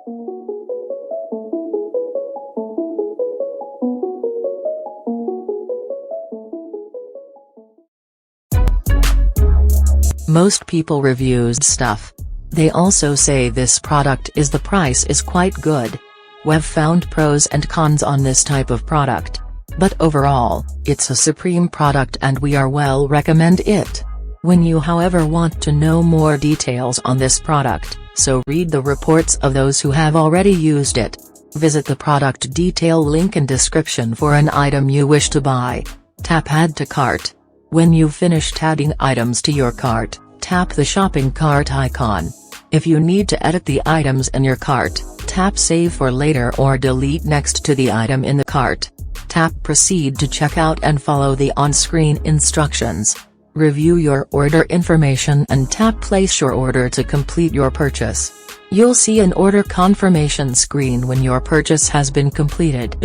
Most people reviews stuff. They also say this product is the price is quite good. We've found pros and cons on this type of product. But overall, it's a supreme product and we are well recommend it. When you however want to know more details on this product, so read the reports of those who have already used it. Visit the product detail link in description for an item you wish to buy. Tap Add to Cart. When you've finished adding items to your cart, tap the shopping cart icon. If you need to edit the items in your cart, tap Save for later or delete next to the item in the cart. Tap Proceed to checkout and follow the on-screen instructions. Review your order information and tap Place your order to complete your purchase. You'll see an order confirmation screen when your purchase has been completed.